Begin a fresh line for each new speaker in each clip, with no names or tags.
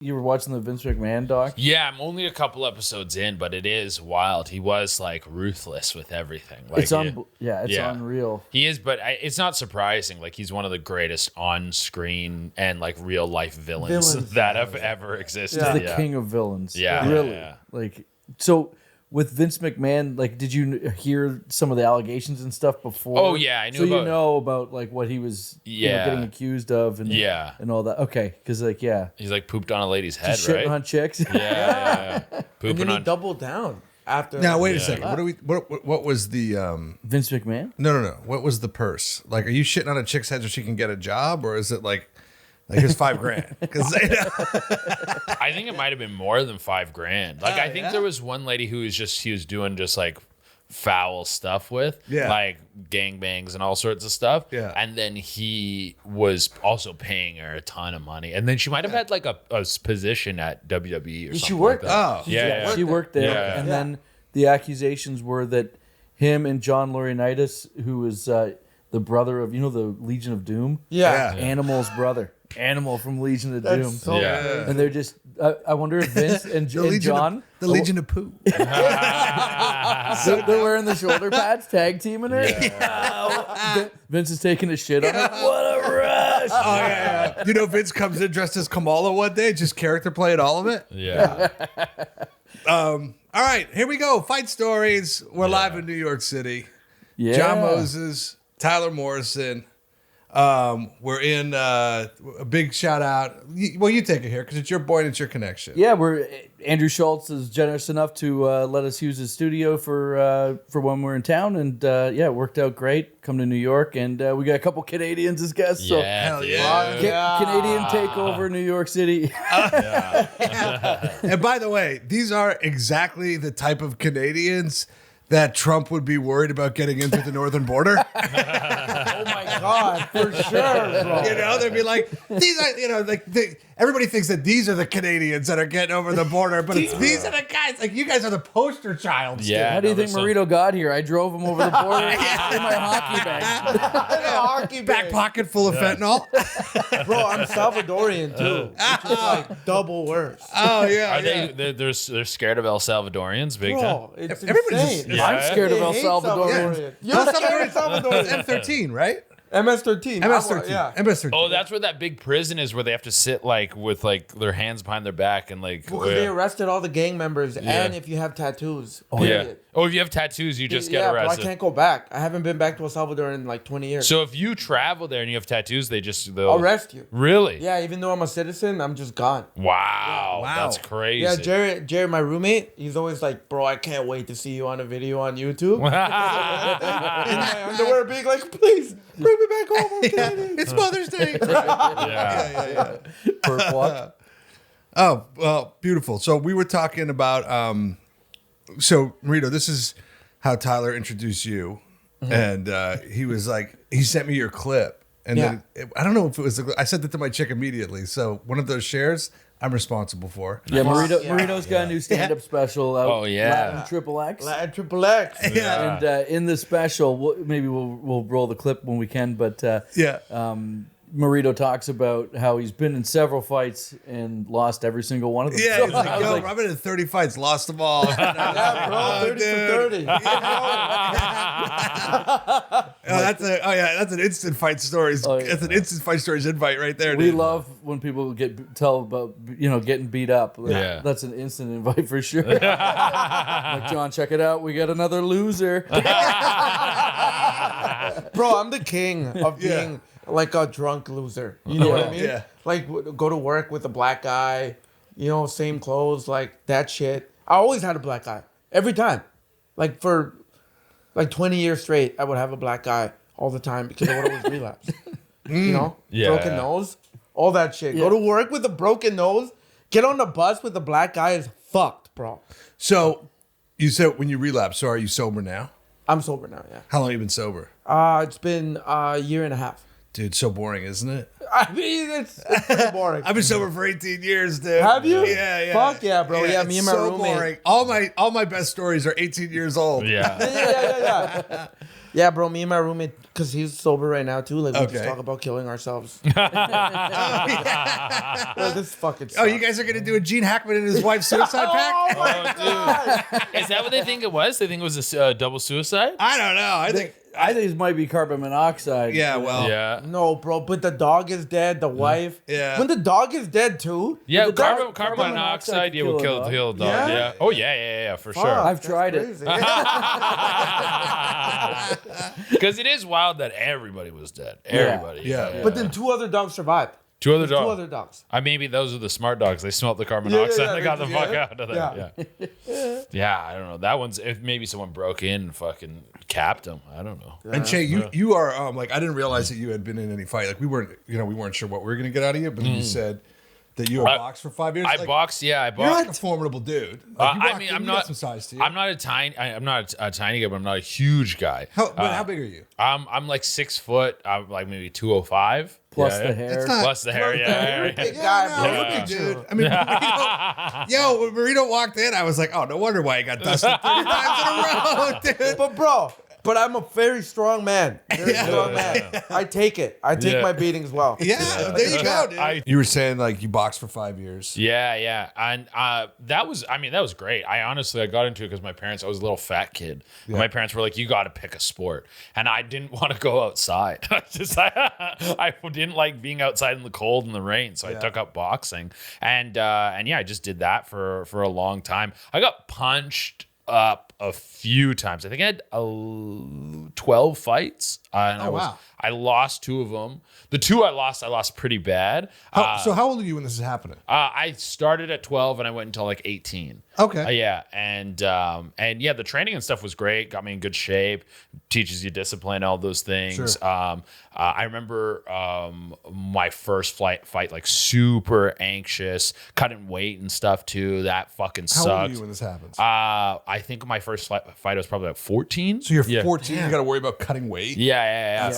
You were watching the Vince McMahon doc?
Yeah, I'm only a couple episodes in, but it is wild. He was like ruthless with everything. Like,
It's unreal.
He is, but it's not surprising. Like he's one of the greatest on-screen and like real life villains that have ever existed.
He's the king of villains.
Yeah,
really.
yeah.
Like so. With Vince McMahon, like, did you hear some of the allegations and stuff before?
Oh yeah, I knew.
So you know about like what he was getting accused of and and all that. Okay, because like
he's like pooped on a lady's head,
just
right?
Shitting on chicks.
Yeah.
And then he doubled down after.
Now wait a second. What was the
Vince McMahon?
No. What was the purse? Like, are you shitting on a chick's head so she can get a job, or is it like here's $5,000? Because
I think it might have been more than $5,000. Like I think there was one lady who was doing just like foul stuff with, like gangbangs and all sorts of stuff.
Yeah.
And then he was also paying her a ton of money. And then she might have had like a position at WWE or something.
She worked
like that.
there.
She worked there,
Yeah.
and then the accusations were that him and John Laurinaitis, who was the brother of the Legion of Doom, Animal's brother. Animal from Legion of Doom.
So
And they're just, I wonder if Vince and John.
the Legion of Poo.
They're wearing the shoulder pads, tag teaming her. Vince is taking a shit on her. What a rush!
Oh yeah. Vince comes in dressed as Kamala one day, just character playing all of it.
Yeah.
All right, here we go. Fight stories. We're live in New York City.
Yeah.
John Moses, Tyler Morrison. We're in a big shout out. Well, you take it here because it's your boy and it's your connection.
Yeah, Andrew Schulz is generous enough to let us use his studio for when we're in town, and it worked out great. Come to New York, and we got a couple Canadians as guests. So
Hell yeah.
Canadian takeover New York City.
And by the way, these are exactly the type of Canadians that Trump would be worried about getting in through the northern border.
Oh my God, for sure, bro.
They'd be like, these are, everybody thinks that these are the Canadians that are getting over the border, but these are the guys, like, you guys are the poster child.
Yeah.
How do you think Marito got here? I drove him over the border in my hockey bag.
Back pocket full of fentanyl.
Bro, I'm Salvadorian too. Which is like double worse.
Oh, yeah.
Are they're scared of El Salvadorians big time?
Bro, it's
Everybody's
insane.
I'm scared of El
They hate
Salvador.
You're scared of Salvadorian.
M13, right?
MS-13.
MS-13.
Yeah.
MS-13.
Oh, that's where that big prison is where they have to sit like with like their hands behind their back and like.
Because they arrested all the gang members, and if you have tattoos. Period.
Oh, if you have tattoos, you just get
But
arrested.
I can't go back. I haven't been back to El Salvador in like 20 years.
So if you travel there and you have tattoos, they'll
arrest you.
Really?
Yeah, even though I'm a citizen, I'm just gone.
Wow.
Wow.
That's crazy.
Yeah, Jerry, my roommate, he's always like, bro, I can't wait to see you on a video on YouTube. In my underwear, being like, please bring me back home. I'm Canadian.
It's Mother's Day.
Yeah.
Perk walk.
Oh, well, beautiful. So we were talking about, so Marito, this is how Tyler introduced you. And he was like, he sent me your clip. And then, I don't know if it was, I sent it to my chick immediately. So one of those shares, I'm responsible for.
Yeah, Marito's got a new stand-up special out.
Oh, yeah.
Latin Triple X.
Latin Triple X.
Yeah.
And in the special, we'll roll the clip when we can, but Marito talks about how he's been in several fights and lost every single one of them.
Yeah,
So
he's like,
I was
yo,
like,
I've been in 30 fights, lost them all.
Yeah, bro, 30 for 30.
That's an instant fight stories.
Oh, yeah.
That's an instant fight stories invite right there.
we
dude.
love when people tell about getting beat up.
Yeah.
That's an instant invite for sure. Like, John, check it out. We got another loser.
Bro, I'm the king of being like a drunk loser. You know what I mean?
Yeah.
Like, go to work with a black guy, same clothes, like that shit. I always had a black guy. Every time. Like, for like 20 years straight, I would have a black guy all the time because I would always relapse.
Yeah.
Broken nose, all that shit. Go to work with a broken nose, get on the bus with a black guy is fucked, bro.
So you said when you relapse, so are you sober now?
I'm sober now, yeah.
How long have you been sober?
It's been a year and a half.
Dude, so boring, isn't it?
I mean, it's pretty boring.
I've been sober for 18 years, dude.
Have you?
Yeah.
Fuck yeah, bro. Yeah, me
it's
and my
so
roommate.
boring. All my best stories are 18 years old.
Yeah.
Yeah. Yeah, bro. Me and my roommate, because he's sober right now too. Like we just talk about killing ourselves. This fucking. Sucks.
Oh, you guys are gonna do a Gene Hackman and his wife's suicide pact?
Oh my god!
Is that what they think it was? They think it was a double suicide?
I don't know.
I think it might be carbon monoxide.
Yeah, well.
Yeah.
No, bro. But the dog is dead. The wife.
Yeah.
When the dog is dead too.
Yeah,
the
carbon
dog-
monoxide will kill a dog.
Yeah?
Yeah. Oh yeah, for
Fuck,
sure.
I've tried it.
crazy.
Because it is wild that everybody was dead. Everybody.
Yeah.
But then 2 other dogs survived.
Two other
2
dogs.
other dogs.
Maybe those are the smart dogs. They smelt the carbon monoxide and they got the fuck out of there.
Yeah.
Yeah, I don't know. That one's if maybe someone broke in and fucking capped them. I don't know.
And Che, you are like, I didn't realize that you had been in any fight. Like we weren't sure what we were gonna get out of you, but you said that you had boxed for 5 years.
I boxed.
You're like a formidable dude. Like,
I'm
you
not
got some size to you.
I'm not a tiny guy, but I'm not a huge guy.
How big are you?
I'm like 6 foot. I'm like maybe 205
Plus the hair.
It's not-
Plus the hair. Yeah.
Big
Yeah,
guy,
no,
bro.
you're a big dude. I mean, when Marito walked in, I was like, oh, no wonder why he got dusted 30 times in a row, dude.
But I'm a very strong man. Very strong man. I take it. I take my beatings well.
Yeah, there you go, dude. You were saying like you boxed for 5 years.
Yeah, and that was great. I got into it because my parents. I was a little fat kid. And my parents were like, "You got to pick a sport," and I didn't want to go outside. I didn't like being outside in the cold and the rain, so I took up boxing, and I just did that for a long time. I got punched up a few times. I think I had 12 fights. And I lost 2 of them. The 2 I lost pretty bad.
So how old are you when this is happening?
I started at 12 and I went until like 18.
Okay.
And the training and stuff was great. Got me in good shape. Teaches you discipline, all those things.
Sure.
I remember my first fight, like super anxious, cutting weight and stuff too. That fucking sucks.
How old are you when this happens?
I think my first fight I was probably like 14.
So you're 14. You got to worry about cutting weight.
Yeah.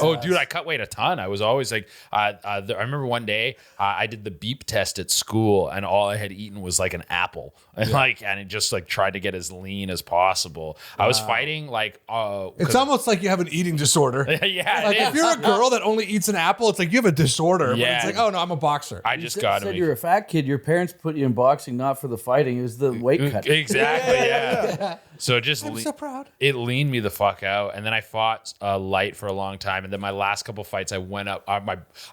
Oh, dude, I cut weight a ton. I was always like, I remember one day I did the beep test at school, and all I had eaten was like an apple, and it just like tried to get as lean as possible. I was fighting like,
it's almost like you have an eating disorder.
Yeah,
like if you're a girl that only eats an apple, it's like you have a disorder.
Yeah.
But it's like, oh no, I'm a boxer.
I just got
said you're a fat kid. Your parents put you in boxing not for the fighting; it was the weight cut.
Exactly. Yeah. So just
I'm so proud.
It leaned me the fuck out, and then I fought light for a long time, and then my last couple fights I went up. I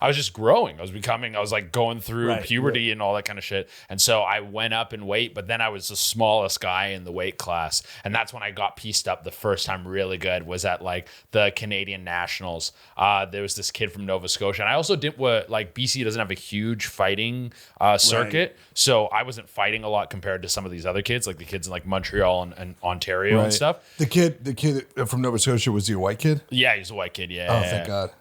was just growing. I was like going through puberty and all that kind of shit, and so I went up in weight. But then I was the smallest guy in the weight class, and that's when I got pieced up the first time really good. Was at like the Canadian Nationals. There was this kid from Nova Scotia, and I also didn't like BC doesn't have a huge fighting circuit, so I wasn't fighting a lot compared to some of these other kids, like the kids in like Montreal and Ontario and stuff.
The kid from Nova Scotia, was he a white kid?
Yeah, he's a white kid. Yeah.
Oh, thank God.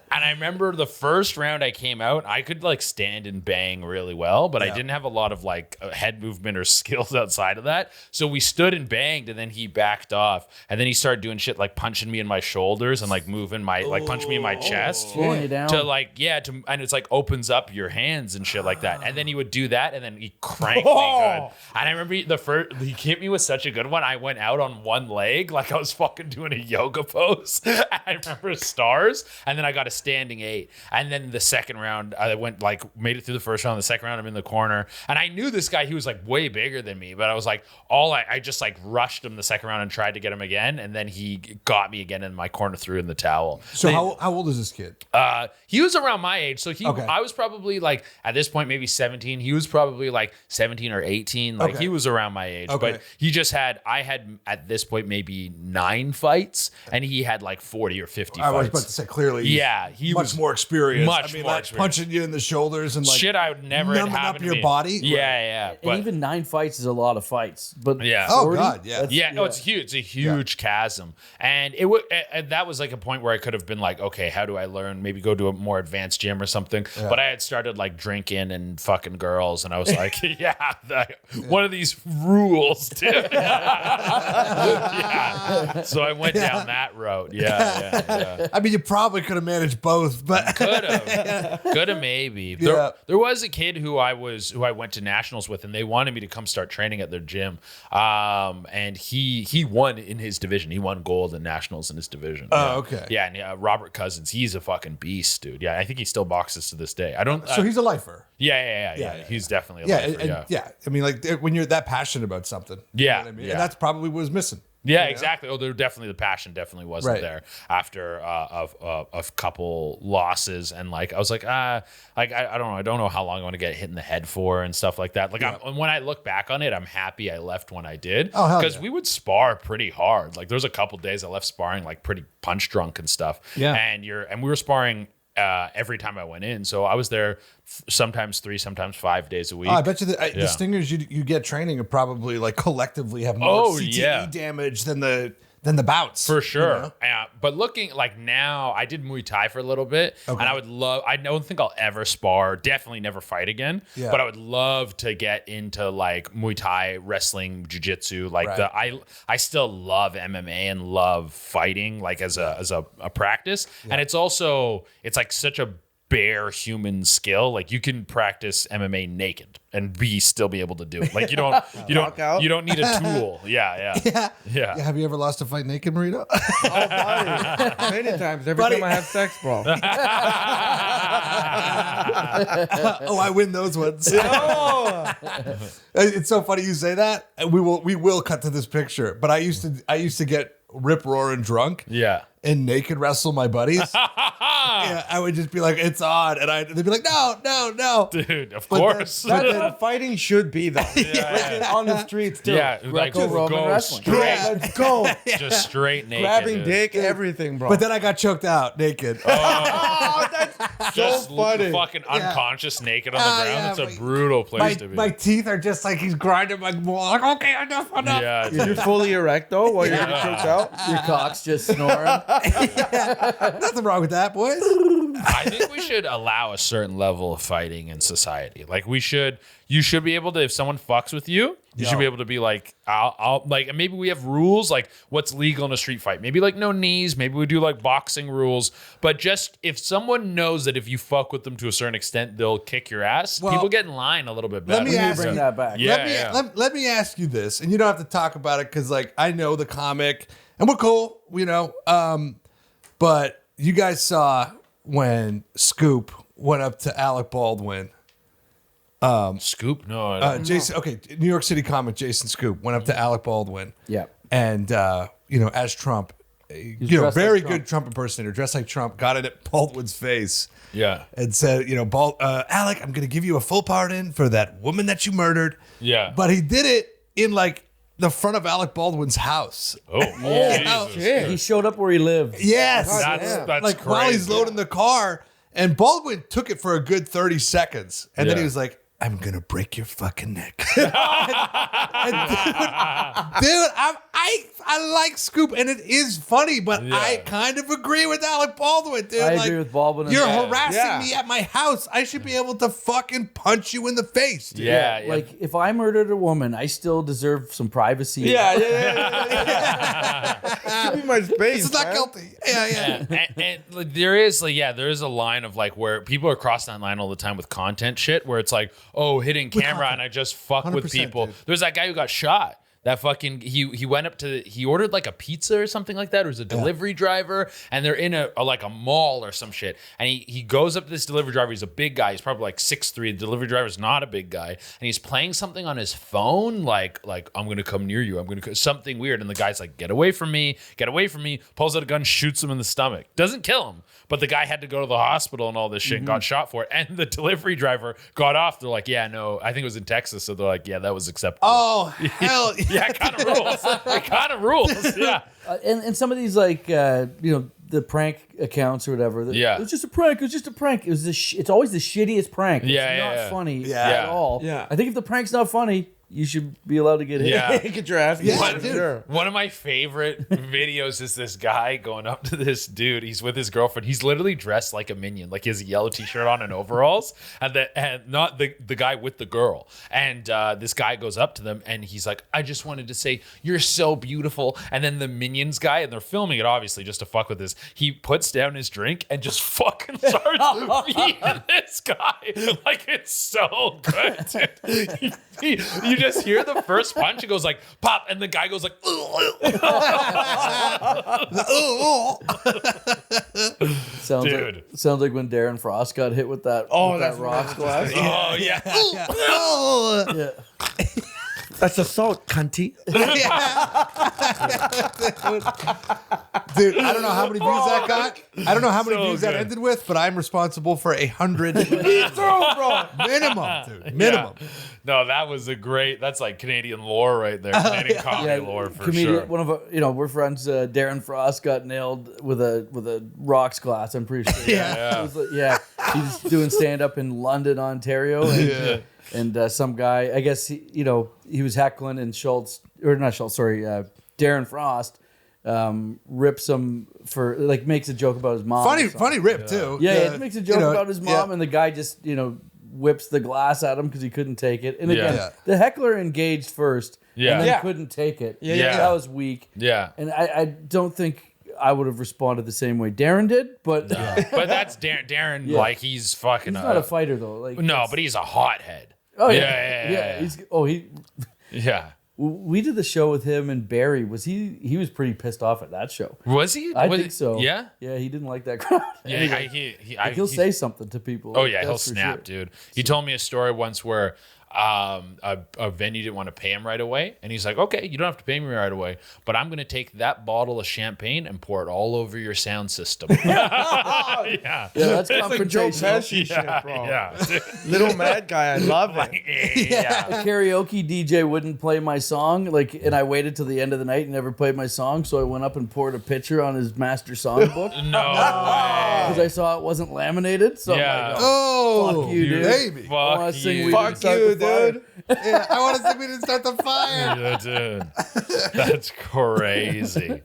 And I remember the first round I came out, I could like stand and bang really well, but I didn't have a lot of like head movement or skills outside of that. So we stood and banged, and then he backed off, and then he started doing shit like punching me in my shoulders and like moving my punching me in my chest,
slowing you down
and it's like opens up your hands and shit like that. And then he would do that, and then he cranked me good. And I remember he hit me with such a good one. I went out on one leg like I was fucking doing a yoga pose. And I remember stars, and then I got a standing 8. And then the second round, I made it through the first round. The second round, I'm in the corner, and I knew this guy. He was like way bigger than me, but I was like, I just like rushed him the second round and tried to get him again, and then he got me again in my corner, threw in the towel.
So how old is this kid?
He was around my age, so I was probably like at this point maybe 17. He was probably like 17 or 18. Like he was around my age, but he just I had at this point maybe 9 fights, and he had like 40 or 50 fights.
I was about to say clearly.
Yeah, he
much
was
more experienced.
Much more
like
experienced.
Punching you in the shoulders and like
shit I would never had
numbing
happen
up
to
your
me.
body.
Yeah.
And
But
even 9 fights is a lot of fights. But
yeah.
40,
God, yeah.
No, it's huge. It's a huge chasm, and that was like a point where I could have been like, okay, how do I learn? Maybe go to a more advanced gym or something. Yeah. But I had started like drinking and fucking girls, and I was like, one of these rules, dude. So I went down that road. Yeah.
I mean, you probably could have managed both, but
could have maybe. There was a kid who I went to nationals with, and they wanted me to come start training at their gym. And he won in his division. He won gold in nationals in his division.
Oh, okay.
Yeah, and Robert Cousins, he's a fucking beast, dude. Yeah, I think he still boxes to this day. I don't.
So he's a lifer.
Yeah. He's definitely a lifer.
Yeah. I mean, like when you're that passionate about something.
Yeah,
you know what I mean? And that's probably what was missing.
Yeah, exactly. Oh, there definitely the passion definitely wasn't there after a couple losses, and like I was like I don't know how long I want to get hit in the head for and stuff like that. Like when I look back on it, I'm happy I left when I did because we would spar pretty hard. Like there was a couple days I left sparring like pretty punch drunk and stuff. Yeah, and we were sparring every time I went in, so I was there sometimes 3, sometimes 5 days a week.
I bet you the stingers you get training are probably like collectively have more CTE damage than the bouts.
For sure. You know? But looking like now, I did Muay Thai for a little bit, and I don't think I'll ever spar, definitely never fight again, but I would love to get into like Muay Thai, wrestling, jiu-jitsu. Like I still love MMA and love fighting like as a practice. And it's like such a bare human skill. Like you can practice MMA naked and still be able to do it. Like you don't need a tool. Yeah.
Have you ever lost a fight naked, Marito?
Many times. Every time I have sex, bro.
I win those ones. It's so funny you say that. We will cut to this picture. But I used to get rip roaring drunk.
Yeah.
And naked wrestle my buddies. I would just be like, it's on. And they'd be like, no.
Dude, of course.
That's what fighting should be, though. On the streets, too.
Yeah, like
Greco-Roman wrestling.
Straight.
Let's go.
Just straight naked.
Grabbing dick, everything, bro.
But then I got choked out naked.
That's
just
so funny.
Fucking unconscious naked on the ground. It's a brutal place to be.
My teeth are just like he's grinding my wall. Like, okay, enough.
Yeah,
you're fully erect, though, while you're getting choked out.
Your cock's just snoring.
Nothing wrong with that, boys.
I think we should allow a certain level of fighting in society. Like you should be able to, if someone fucks with you, you should be able to be like, I'll like, and maybe we have rules like what's legal in a street fight. Maybe like no knees. Maybe we do like boxing rules. But just if someone knows that if you fuck with them to a certain extent, they'll kick your ass. People get in line a little bit better.
Let me bring that back.
Let me ask you this, and you don't have to talk about it because like I know the comic, and we're cool, you know. But you guys saw when Scoop went up to Alec Baldwin.
Scoop? No, I don't
Jason. Okay, New York City comic Jason Scoop went up to Alec Baldwin.
Yeah,
and as Trump, very good Trump impersonator, dressed like Trump, got it at Baldwin's face.
Yeah,
and said, Alec, I'm going to give you a full pardon for that woman that you murdered.
Yeah,
but he did it in like the front of Alec Baldwin's house.
Oh,
he showed up where he lived.
Yes,
that's
like
crazy.
While he's loading the car, and Baldwin took it for a good 30 seconds, and then he was like, I'm gonna break your fucking neck. Dude, I like Scoop, and it is funny, but I kind of agree with Alec Baldwin, dude.
I agree with Baldwin.
You're harassing me at my house. I should be able to fucking punch you in the face, dude.
Yeah.
Like, if I murdered a woman, I still deserve some privacy.
Yeah. Give me my space.
It's not guilty. Yeah.
And there is a line of like where people are crossing that line all the time with content shit, where it's like, oh, hitting camera and I just fuck with people. Dude. There's that guy who got shot. That fucking he went up to he ordered like a pizza or something like that. It was a delivery driver, and they're in a mall or some shit. And he goes up to this delivery driver. He's a big guy. He's probably like 6'3". The delivery driver's not a big guy, and he's playing something on his phone like I'm gonna come near you. I'm gonna something weird. And the guy's like, get away from me, get away from me. Pulls out a gun, shoots him in the stomach. Doesn't kill him, but the guy had to go to the hospital and all this shit. And got shot for it. And the delivery driver got off. They're like, yeah, no, I think it was in Texas. So they're like, yeah, that was acceptable.
Oh hell
yeah, it kind of rules. It kind of rules. Yeah.
And some of these like the prank accounts or whatever. It was just a prank. It was just a prank. It was it's always the shittiest prank. It's not funny at all.
Yeah.
I think if the prank's not funny, you should be allowed to get hit.
Yeah.
Get your ass.
Yeah,
One,
dude.
sure.
One of my favorite videos is this guy going up to this dude. He's with his girlfriend. He's literally dressed like a minion, like he has a yellow t-shirt on and overalls, and not the guy with the girl. And this guy goes up to them and he's like, "I just wanted to say you're so beautiful." And then the minions guy, and they're filming it obviously just to fuck with this. He puts down his drink and just fucking starts beating this guy. Like, it's so good, dude. You just hear the first punch. It goes like pop, and the guy goes like,
Sounds like when Darren Frost got hit with that. That rocks glass.
oh yeah.
Yeah.
That's assault, cunty.
Dude, I don't know how many views that got. I don't know how many
So
views that
good.
ended with, but I'm responsible for 100
Me too, bro.
minimum, dude. Minimum.
Yeah. No, that was that's like Canadian lore right there. Canadian comedy lore for sure.
One of we're friends. Darren Frost got nailed with a rocks glass. I'm pretty sure.
Yeah.
It was like, he's doing stand up in London, Ontario, and some guy. I guess he was heckling, and Darren Frost rips him for makes a joke about his mom.
Funny rip too.
Yeah, it makes a joke about his mom, and the guy just whips the glass at him because he couldn't take it. And again, the heckler engaged first, and then couldn't take it. That was weak.
Yeah,
and I don't think I would have responded the same way Darren did, but
but that's Darren. Like, he's fucking.
He's not a fighter though.
But he's a hothead.
Oh yeah.
Yeah.
We did the show with him and Barry. Was he was pretty pissed off at that show.
Was he?
I think so.
Yeah?
Yeah, he didn't like that crowd.
Yeah,
anyway, he'll say something to people.
Oh, yeah,
that's
he'll
for
snap,
sure.
dude. He told me a story once where a venue didn't want to pay him right away. And he's like, "Okay, you don't have to pay me right away, but I'm going to take that bottle of champagne and pour it all over your sound system."
Yeah, that's
Like Joe
confrontational.
Pesci shit, bro.
Yeah.
Little mad guy, I love it.
A karaoke DJ wouldn't play my song, and I waited till the end of the night and never played my song, so I went up and poured a picture on his master songbook
No way.
because I saw it wasn't laminated. So
Yeah.
I'm like,
Oh,
fuck you, dude.
baby.
I wanna
Fuck
sing
you.
We
Fuck
Didn't Start
you,
the Fire.
dude.
Yeah, I want to say we didn't start the fire.
Yeah, dude. That's crazy.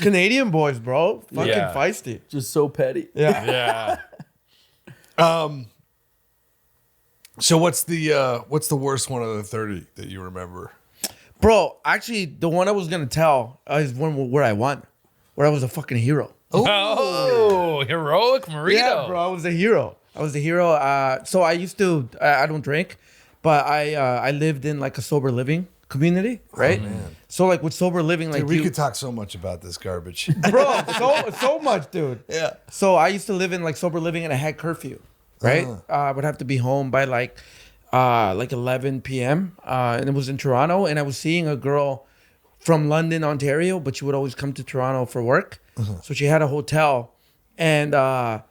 Canadian boys, bro. Fucking
Yeah.
feisty.
Just so petty.
Yeah.
Yeah.
So what's the worst one of the 30 that you remember?
Bro, actually, the one I was going to tell is one where I won. Where I was a fucking hero.
Oh, heroic Marito.
Yeah, bro, I was a hero. So I used to, I don't drink, but I lived in like a sober living community, right?
Oh, man.
So like with sober living, like
Dude, we could talk so much about this garbage.
bro, so much, dude.
Yeah.
So I used to live in like sober living and I had curfew, right? I would have to be home by like 11 p.m. And it was in Toronto, and I was seeing a girl from London, Ontario, but she would always come to Toronto for work. So she had a hotel, and I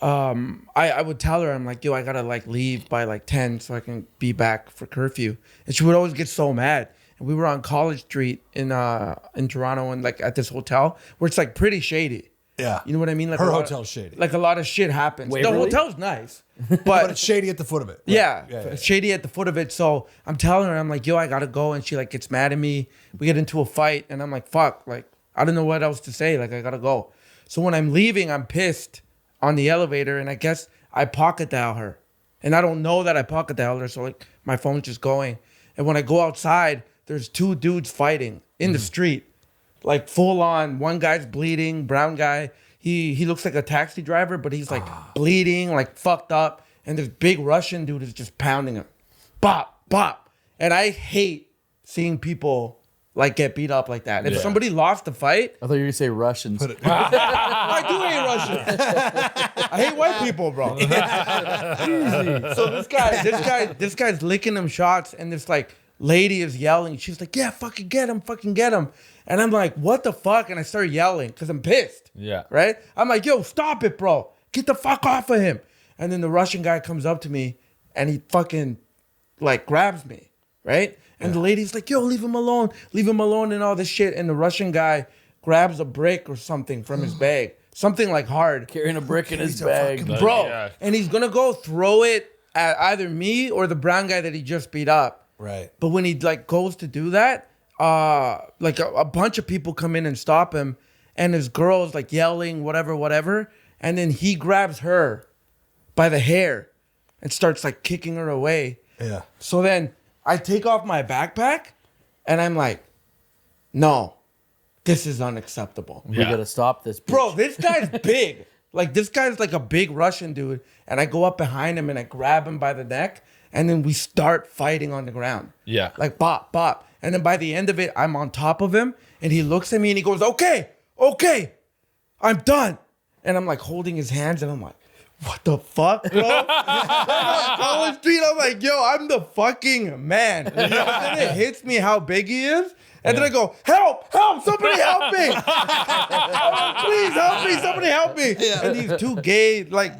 would tell her, I'm like, yo, I gotta like leave by like 10 so I can be back for curfew. And she would always get so mad. And we were on College Street in Toronto, and like at this hotel where it's like pretty shady.
Yeah.
You know what I mean? Like
Her
a lot
hotel's shady.
Like a lot of shit happens.
Waverly?
The hotel's nice,
But it's shady at the foot of it. Right?
yeah,
Yeah.
shady at the foot of it. So I'm telling her, I'm like, yo, I gotta go, and she like gets mad at me. We get into a fight, and I'm like, fuck, like I don't know what else to say. Like I gotta go. So when I'm leaving, I'm pissed on the elevator, and I guess I pocket dial her, and I don't know that I pocket dialed her. So like my phone's just going, and when I go outside, there's two dudes fighting in the street, like full on. One guy's bleeding, brown guy. He looks like a taxi driver, but he's like bleeding, like fucked up. And this big Russian dude is just pounding him. Bop, bop. And I hate seeing people like get beat up like that. If somebody lost the fight,
I thought you were gonna say Russians.
I do hate Russians. I hate white people, bro. So this guy's licking them shots, and this like lady is yelling. She's like, yeah, fucking get him. And I'm like, what the fuck? And I start yelling because I'm pissed.
Yeah.
Right? I'm like, yo, stop it, bro. Get the fuck off of him. And then the Russian guy comes up to me and he fucking like grabs me. Right? And the lady's like, yo, leave him alone and all this shit. And the Russian guy grabs a brick or something from his bag. Something like hard.
Carrying a brick in his bag.
Bro.
Yeah.
And he's going to go throw it at either me or the brown guy that he just beat up.
Right.
But when he like goes to do that, like a bunch of people come in and stop him, and his girl's like yelling, whatever, and then he grabs her by the hair and starts like kicking her away.
Yeah.
So then I take off my backpack, and I'm like, no, this is unacceptable.
We gotta stop this, bitch.
Bro, this guy's big. Like, this guy's like a big Russian dude. And I go up behind him and I grab him by the neck. And then we start fighting on the ground.
Yeah.
Like, bop, bop. And then by the end of it, I'm on top of him. And he looks at me and he goes, okay, I'm done. And I'm like holding his hands. And I'm like, what the fuck, bro? I'm on Street. I'm like, yo, I'm the fucking man. And then it hits me how big he is. And then I go, help, somebody help me. I'm like, please help me, somebody help me. Yeah. And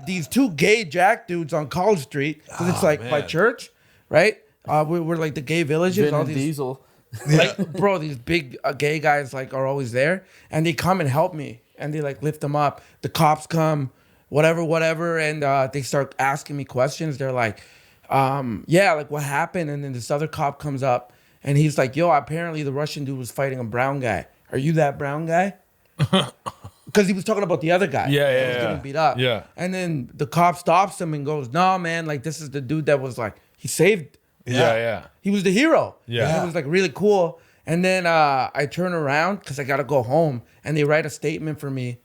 these two gay jack dudes on College Street, because it's like by church, right? We're like the gay villages.
Vin
all
and
these,
Diesel.
like, bro, these big gay guys like are always there. And they come and help me. And they like lift them up. The cops come, whatever. And they start asking me questions. They're like, yeah, like what happened? And then this other cop comes up. And he's like, yo, apparently the Russian dude was fighting a brown guy. Are you that brown guy? Because he was talking about the other guy.
Yeah,
that was getting beat up.
Yeah.
And then the cop stops him and goes, no, man, like this is the dude that was like, he saved.
Yeah.
He was the hero.
Yeah.
And it was like really cool. And then I turn around because I got to go home. And they write a statement for me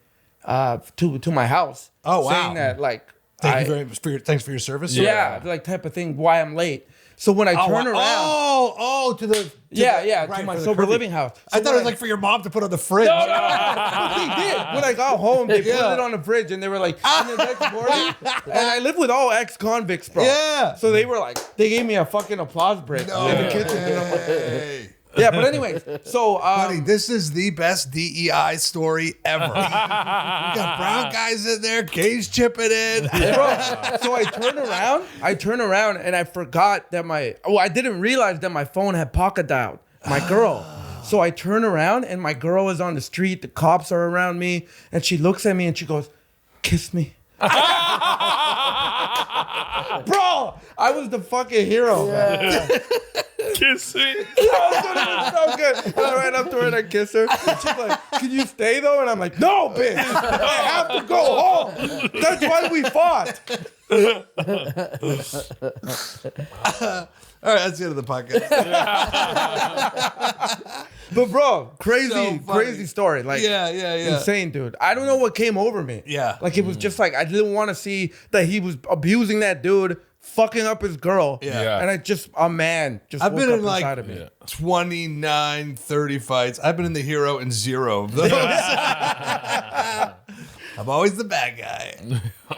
to my house.
Oh, wow.
Saying that like,
Thanks for your service.
yeah, like type of thing, why I'm late. So when I turn around,
to the
to my sober living house. So
I thought it was like for your mom to put on the fridge.
No. But they did. When I got home, they put it on the fridge, and they were like, and the next morning, and I live with all ex-convicts, bro.
Yeah.
So they were like, they gave me a fucking applause break in the kitchen. And I'm like,
Hey.
yeah, but anyways, so
Buddy, this is the best DEI story ever. We got brown guys in there, gays chipping in.
bro, so I turn around, and I forgot that I didn't realize that my phone had pocket dialed my girl. So I turn around, and my girl is on the street. The cops are around me, and she looks at me and she goes, "Kiss me." Bro, I was the fucking hero. Man.
Kiss me.
It was so good. I ran up to her and I kissed her. And she's like, "Can you stay though?" And I'm like, "No, bitch. I have to go home. That's why we fought."
All right, that's the end of the podcast.
But bro,
So
crazy
funny.
story. Like,
Yeah.
insane, dude. I don't know what came over me.
Yeah.
Like, it was just like, I didn't want to see that he was abusing that dude, fucking up his girl.
Yeah.
And a man just
I've
woke
been
up
in like
inside of me.
29, 30 fights. I've been in the hero in 0 of those. I'm always the bad guy.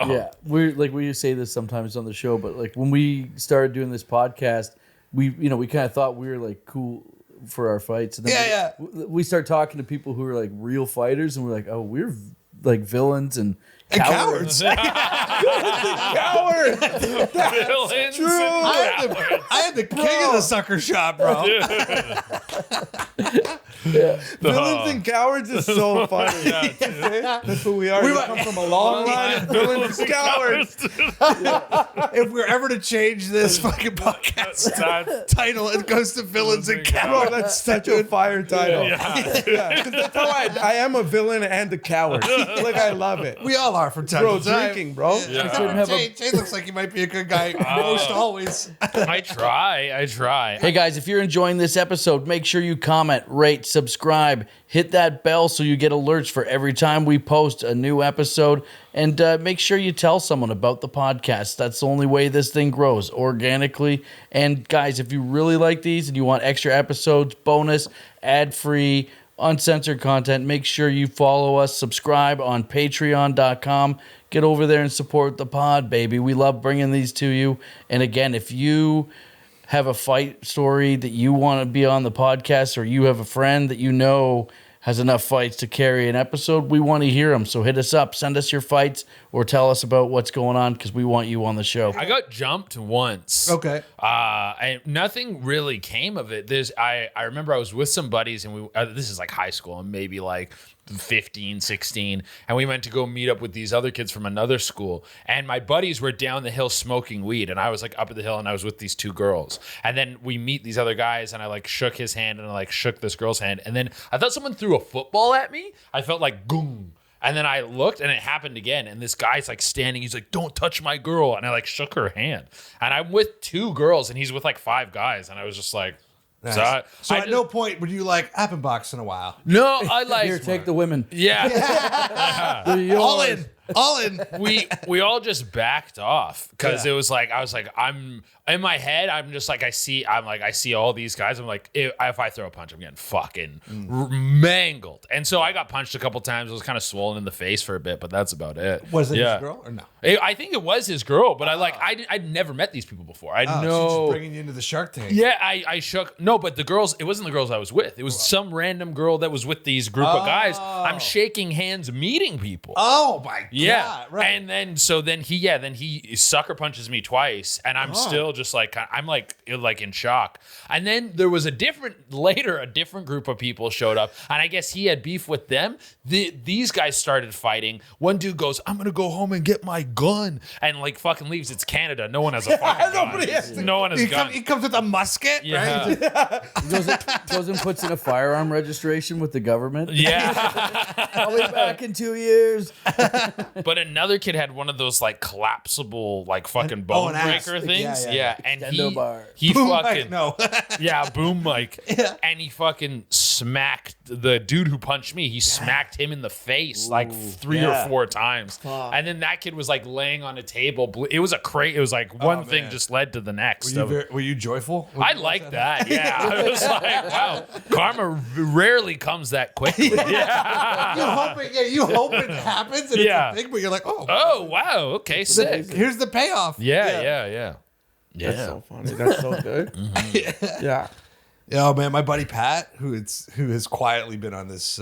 Yeah, we say this sometimes on the show, but like when we started doing this podcast, we kind of thought we were like cool for our fights, and then we start talking to people who are like real fighters, and we're like, oh, we're like villains and cowards.
Coward!
Villains
true.
and
I had the king of the sucker shop, bro.
Villains and cowards is so funny. That's who we are. We come from a long line of villains and cowards.
If we're ever to change this fucking podcast title, it goes to villains and
Bro,
cowards.
that's such a fire title. Yeah, 'cause that's how I am a villain and a coward. Like, I love it.
We all are from time
Bro,
to time.
drinking, bro.
Jay looks like he might be a good guy most always.
I try.
Hey guys, if you're enjoying this episode, make sure you comment, rate, subscribe, hit that bell so you get alerts for every time we post a new episode, and make sure you tell someone about the podcast. That's the only way this thing grows, organically. And guys, if you really like these and you want extra episodes, bonus, ad-free, uncensored content, make sure you follow us, subscribe on patreon.com. Get over there and support the pod, baby. We love bringing these to you. And again, if you have a fight story that you want to be on the podcast, or you have a friend that you know has enough fights to carry an episode, we want to hear them. So hit us up, send us your fights, or tell us about what's going on, because we want you on the show.
I got jumped once.
Okay.
And nothing really came of it. I remember I was with some buddies, and this is like high school, and maybe like 15, 16, and we went to go meet up with these other kids from another school. And my buddies were down the hill smoking weed, and I was like up at the hill, and I was with these two girls. And then we meet these other guys, and I like shook his hand, and I like shook this girl's hand. And then I thought someone threw a football at me. I felt like goom. And then I looked, and it happened again. And this guy's like standing. He's like, "Don't touch my girl." And I like shook her hand. And I'm with two girls, and he's with like 5 guys. And I was just like,
Nice.
So
at no point would you like, I've been boxing a while.
no, I like.
Here, take the women.
Yeah.
All in.
We all just backed off because it was like I was like I'm in my head I'm just like I see all these guys. I'm like if I throw a punch I'm getting fucking mangled. And so I got punched a couple times. I was kind of swollen in the face for a bit, but that's about it.
Was it his girl or no?
I think it was his girl, but I'd never met these people before. I
She's
know.
just bringing you into the Shark Tank.
Yeah, I shook. No, but the girls, it wasn't the girls I was with. It was some random girl that was with these group of guys. I'm shaking hands, meeting people.
Oh my
Yeah,
God, right.
And then he sucker punches me twice, and I'm still just like I'm like in shock. And then there was a different group of people showed up, and I guess he had beef with them. These guys started fighting. One dude goes, "I'm gonna go home and get my gun," and like fucking leaves. It's Canada. No one has a fucking gun. No one has a gun.
He comes with a musket.
Yeah.
Right?
Goes and puts in a firearm registration with the government.
Yeah.
I'll be back in 2 years.
But another kid had one of those like collapsible like fucking bone breaker things. Yeah. And
Extendo bar.
he
Boom
fucking
mic, no.
yeah, boom mic.
Yeah.
And he fucking smacked the dude who punched me. He smacked him in the face like 3 or 4 times. And then that kid was like laying on a table. It was it was like one thing
man.
just led to the next.
Were you joyful?
I like that. Yeah. I was like, wow, karma rarely comes that quickly. Yeah.
You hope it happens and it's a thing, but you're like,
Oh, wow. Okay, sick.
here's the payoff.
Yeah.
That's so funny. That's so good. Yeah.
Oh man, my buddy Pat, who has quietly been on this,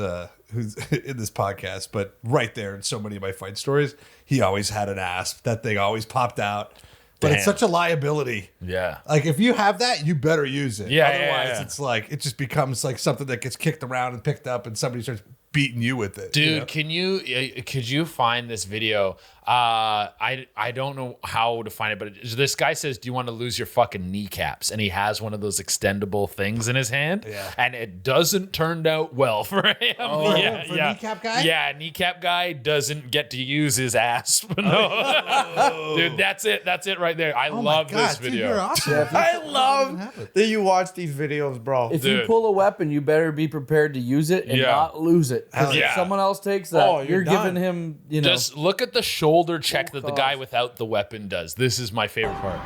who's in this podcast, but right there in so many of my fight stories, he always had an asp. That thing always popped out. But it's such a liability.
Yeah.
Like if you have that, you better use it.
Yeah.
Otherwise, it's like it just becomes like something that gets kicked around and picked up, and somebody starts beating you with it.
Dude, could you find this video? I don't know how to find it, but this guy says, "Do you want to lose your fucking kneecaps?" And he has one of those extendable things in his hand, and it doesn't turn out well for him.
Kneecap guy?
Yeah, kneecap guy doesn't get to use his ass. No. Dude, that's it right there. I love this video.
Dude, you're awesome.
I love that you watch these videos, bro.
If you pull a weapon, you better be prepared to use it and not lose it. Because if someone else takes that, you're
done.
giving him,
Just look at the shoulder check that the guy without the weapon does. This is my favorite part.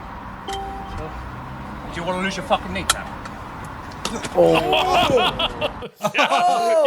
Do you want to lose your fucking kneecap?
He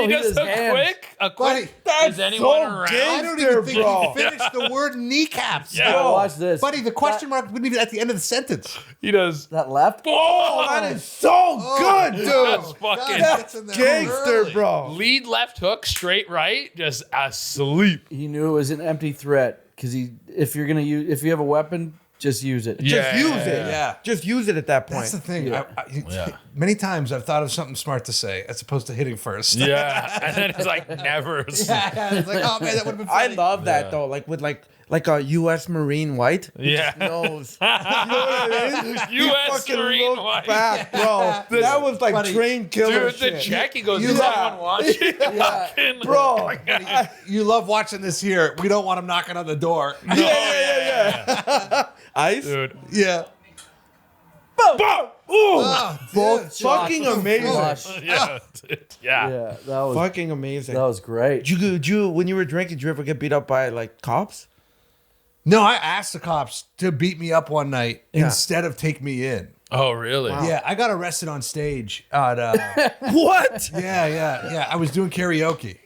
does a quick.
Buddy,
is anyone around?
I don't even think he finished the word kneecaps.
Yeah.
Yo,
watch this.
Buddy, the question mark wouldn't even at the end of the sentence.
He does.
that left.
Oh,
That is so good, dude.
That's fucking
That's in there
Gangster,
early.
bro.
lead left hook, straight right, just asleep.
He knew it was an empty threat because if you have a weapon, just use it.
Yeah.
Just use it.
Yeah.
Just use it at that point.
That's the thing.
Yeah.
Many times I've thought of something smart to say as opposed to hitting first.
Yeah, and then it's like never.
It's like, oh man, that would have been
I
funny.
love that though. Like with like a U.S. Marine white.
Yeah.
Knows. You know what I mean?
U.S.
Fucking
Marine
look
white.
back, bro. That was like
Buddy,
train killer
Dude, the
shit.
check, he goes,
You
is
got-
anyone watching? Fucking-
Bro.
You love watching this here. We don't want him knocking on the door.
Yeah. Ice.
Dude.
Yeah.
Boom. Boom. Ooh.
Both
fucking amazing.
Flush.
Yeah.
Yeah, that was
Fucking amazing.
that was great.
Did you when you were drinking, did you ever get beat up by like cops?
No, I asked the cops to beat me up one night instead of take me in.
Oh, really?
Yeah, I got arrested on stage at
What?
yeah. I was doing karaoke.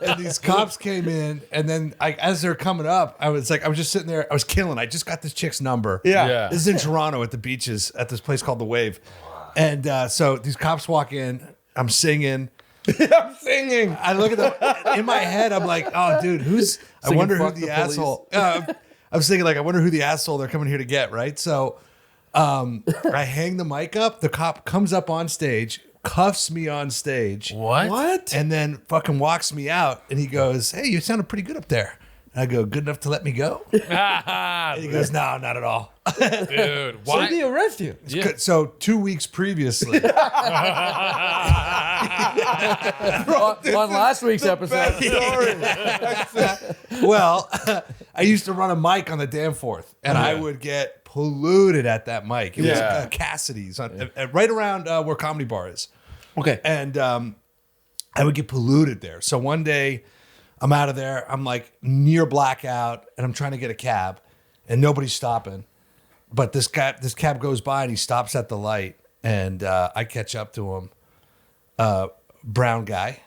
And these cops came in, and then as they're coming up, I was just sitting there. I was killing. I just got this chick's number.
Yeah.
This is in Toronto at the beaches at this place called The Wave. And so these cops walk in. I'm singing.
I'm singing.
I look at them in my head. I'm like, oh, dude, I wonder who
Fuck
the
the Police.
asshole. I'm thinking like, I wonder who the asshole they're coming here to get, right? So I hang the mic up. The cop comes up on stage, cuffs me on stage.
What?
And then fucking walks me out. And he goes, hey, you sounded pretty good up there. And I go, good enough to let me go? And he goes, no, not at all.
Dude,
Why
why?
did he arrest you?
So 2 weeks previously,
On last week's episode.
well, I used to run a mic on the Danforth, and I would get polluted at that mic. It was Cassidy's, right around where Comedy Bar is.
Okay.
And I would get polluted there. So one day, I'm out of there. I'm like near blackout, and I'm trying to get a cab, and nobody's stopping. But this cab goes by, and he stops at the light, and I catch up to him. Brown guy.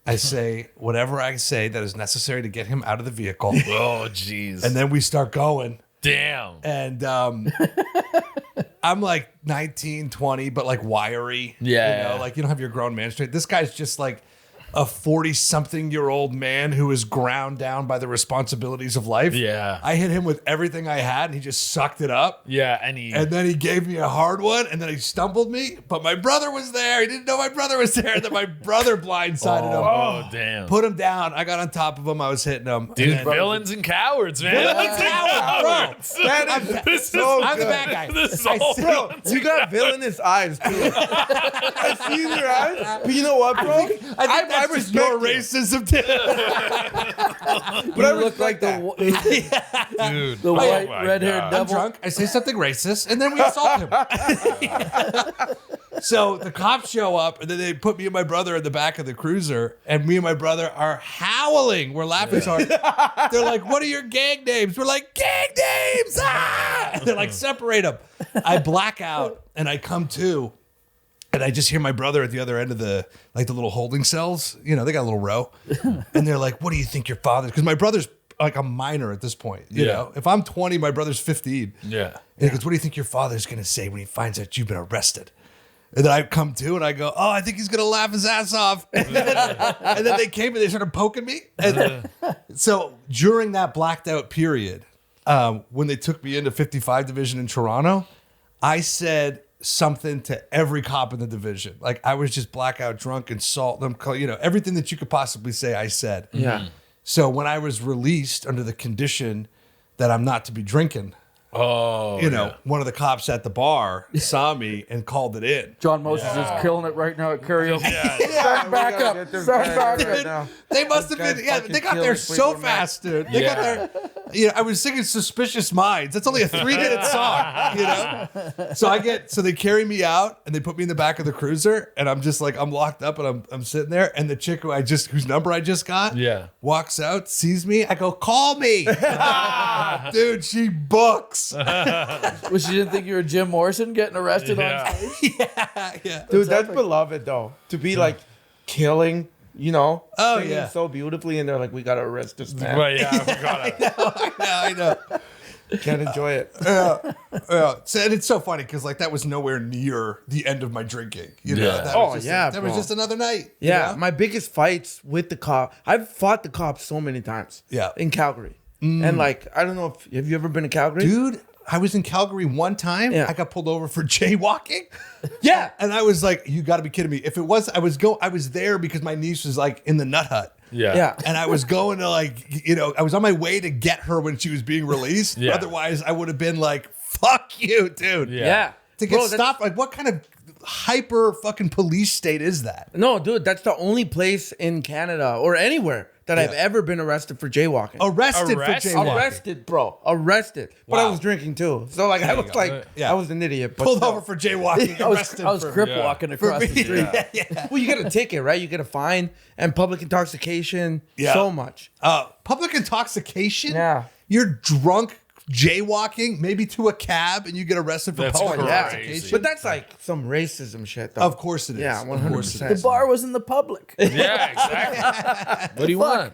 I say whatever I say that is necessary to get him out of the vehicle.
Oh, jeez.
And then we start going.
Damn.
And I'm like 19, 20, but like wiry.
Yeah.
You know, like you don't have your grown man straight. This guy's just like a 40-something-year-old man who is ground down by the responsibilities of life.
Yeah.
I hit him with everything I had, and he just sucked it up.
Yeah,
And then he gave me a hard one, and then he stumbled me. But my brother was there. He didn't know my brother was there. And then my brother blindsided him.
Oh, damn.
Put him down. I got on top of him. I was hitting him.
Dude,
And then-
villains and cowards, man.
Villains and cowards, bro.
This
so
is,
I'm the bad guy.
This is
I
all
said-
Bro, you got villainous eyes, too. I see in your eyes. But you know what, bro?
I think that's just your racism too.
But I look like the
dude.
the
Oh
white
my
red-haired
God.
I'm
devil.
drunk. I say something racist, and then we assault him. So the cops show up, and then they put me and my brother in the back of the cruiser, and me and my brother are howling. We're laughing so hard. They're like, "What are your gang names?" We're like, "Gang names!" Ah! And they're like, "Separate them." I black out, and I come to. And I just hear my brother at the other end of the little holding cells. You know, they got a little row. And they're like, what do you think your father's? Because my brother's like a minor at this point. You know, if I'm 20, my brother's 15.
Yeah.
And he goes, what do you think your father's going to say when he finds out you've been arrested? And then I come to and I go, oh, I think he's going to laugh his ass off. And then they came and they started poking me. And so during that blacked out period, when they took me into 55 Division in Toronto, I said something to every cop in the division. Like I was just blackout drunk and salt them, you know, everything that you could possibly say, I said.
Yeah.
So when I was released under the condition that I'm not to be drinking,
Oh,
you know, one of the cops at the bar saw me and called it in.
John Moses is killing it right now at karaoke.
Start
back up. Start back
right
up.
now.
They must have
This
been,
guy's
yeah,
fucking
they got
killing
there so
Fleetwood Mac.
fast, dude. They got there. You know, I was singing Suspicious Minds. That's only a 3-minute song, you know? So they carry me out and they put me in the back of the cruiser and I'm just like, I'm locked up and I'm sitting there and the chick whose number I just got walks out, sees me. I go, call me. Dude, she books.
Well, she didn't think you were Jim Morrison getting arrested on stage.
Yeah.
Dude, that's beloved, though. To be like killing, you know,
Oh,
singing
yeah.
so beautifully, and they're like, we got to arrest this man.
But yeah, we gotta.
I know.
Can't enjoy it.
Yeah. So, and it's so funny because like that was nowhere near the end of my drinking. You know,
Yeah.
that
Oh,
was just
yeah,
that was
bro.
just another night. you
Yeah,
know?
my biggest fights with the cop. I've fought the cops so many times.
Yeah.
In Calgary. And like, I don't know if have you ever been to Calgary?
Dude, I was in Calgary one time.
Yeah.
I got pulled over for jaywalking.
Yeah.
And I was like, you got to be kidding me. If it was, I was there because my niece was like in the nut hut.
Yeah.
And I was going to like, you know, I was on my way to get her when she was being released.
Yeah.
Otherwise, I would have been like, fuck you, dude.
Yeah.
To get
Bro, that's-
stopped, like what kind of hyper fucking police state is that?
No, dude, that's the only place in Canada or anywhere that I've ever been arrested for jaywalking.
Arrested
Arrested?
for jaywalking.
Arrested, bro. Arrested. But I
Wow.
was drinking too. So like I was like,
Yeah.
I was an idiot. But
Pulled
still.
over for jaywalking.
I was
Arrested
crip
Yeah.
walking across the street.
Well, you get a ticket, right? You get a fine and public intoxication.
Yeah.
So much.
Public intoxication.
Yeah.
You're drunk jaywalking, maybe to a cab, and you get arrested for
That's
public
crazy.
intoxication.
But that's like some racism shit, though.
Of course it is.
Yeah,
Of course it
100%.
The
is.
bar was in the public.
Yeah, exactly. What do you want?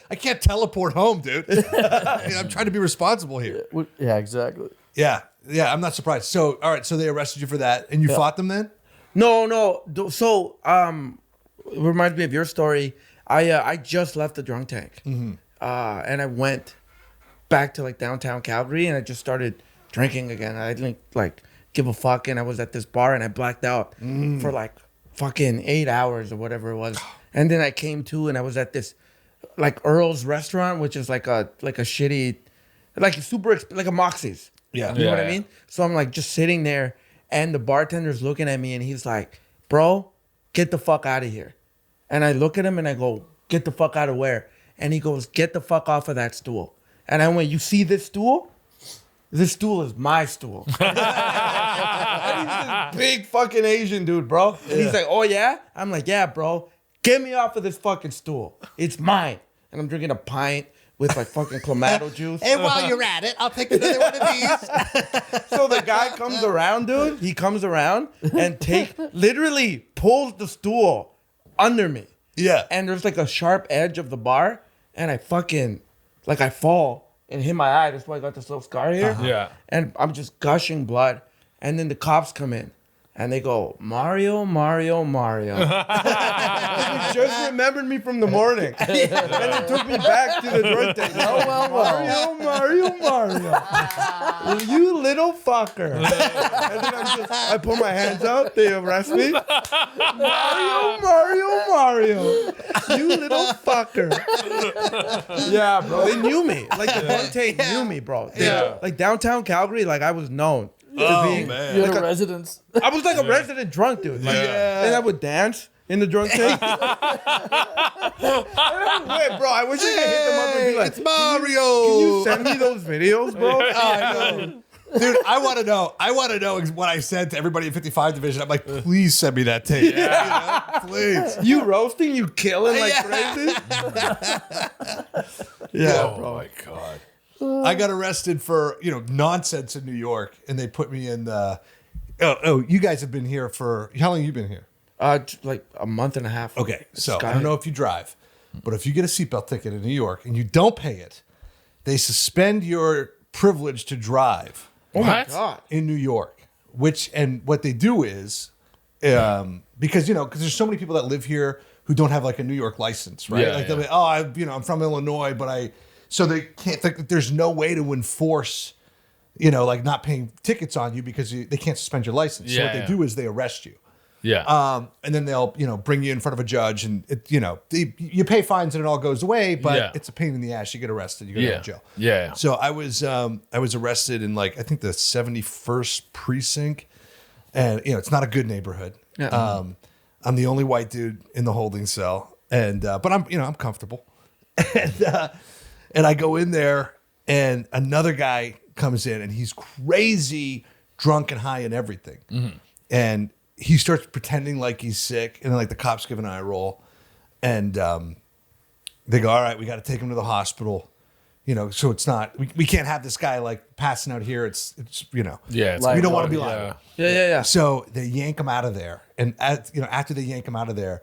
I can't teleport home, dude. I'm trying to be responsible here.
Yeah, exactly.
Yeah. Yeah, I'm not surprised. So, all right, so they arrested you for that, and you fought them then?
No. So, it reminds me of your story. I just left the drunk tank, and I went back to like downtown Calgary, and I just started drinking again. I didn't like give a fuck. And I was at this bar and I blacked out for like fucking 8 hours or whatever it was. And then I came to and I was at this like Earl's restaurant, which is like a shitty, like like a Moxie's.
Yeah.
You know what I mean? So I'm like just sitting there and the bartender's looking at me and he's like, bro, get the fuck out of here. And I look at him and I go, get the fuck out of where? And he goes, get the fuck off of that stool. And I went, you see this stool? This stool is my stool. And he's this big fucking Asian dude, bro. And he's like, oh yeah? I'm like, yeah, bro. Get me off of this fucking stool. It's mine. And I'm drinking a pint with like fucking clamato juice.
And while you're at it, I'll take another one of these.
So the guy comes around, dude. He comes around and literally pulls the stool under me.
Yeah.
And there's like a sharp edge of the bar. And I fucking, like I fall and hit my eye. That's why I got this little scar here.
Yeah.
And I'm just gushing blood. And then the cops come in. And they go, Mario, Mario, Mario. They just remembered me from the morning. And it took me back to the drug tank. Mario, Mario, Mario. You little fucker. And then I put my hands out. They arrest me. Mario, Mario, Mario. You little fucker. Yeah, bro. They knew me. Like the drug tank knew me, bro. Like downtown Calgary, like I was known.
Man.
You're
Like
the residents.
I was like a resident drunk, dude. Like, and I would dance in the drunk tank. Wait, bro, I wish I could hit them up and be like,
It's Mario.
Can you send me those videos, bro?
I know. Dude, I want to know. I want to know what I said to everybody in 55 Division. I'm like, please send me that tape. Yeah. Please.
You roasting, you killing like crazy. Yeah,
Oh my God.
I got arrested for, nonsense in New York, and they put me in you guys have been here for, how long have you been here?
Like a month and a half.
Okay, so I don't know if you drive, but if you get a seatbelt ticket in New York and you don't pay it, they suspend your privilege to drive.
Oh my
What?
God.
In New York, and what they do is, because there's so many people that live here who don't have like a New York license, right?
Yeah,
Like they'll be, I'm from Illinois, but so they can't think that there's no way to enforce, like not paying tickets on you because they can't suspend your license. So what they do is they arrest you.
Yeah.
And then they'll, bring you in front of a judge and, you pay fines and it all goes away, but it's a pain in the ass. You get arrested, you go to jail.
Yeah.
So I was arrested in like, I think the 71st precinct, and, it's not a good neighborhood.
Yeah.
I'm the only white dude in the holding cell, and, but I'm comfortable. And I go in there and another guy comes in and he's crazy drunk and high and everything. Mm-hmm. And he starts pretending like he's sick, and then like the cops give an eye roll, and they go, all right, we got to take him to the hospital. So it's not, we can't have this guy like passing out here. It's
Yeah. It's
Like-
we don't want to be
yeah.
liable.
Yeah.
So they yank him out of there. And after they yank him out of there,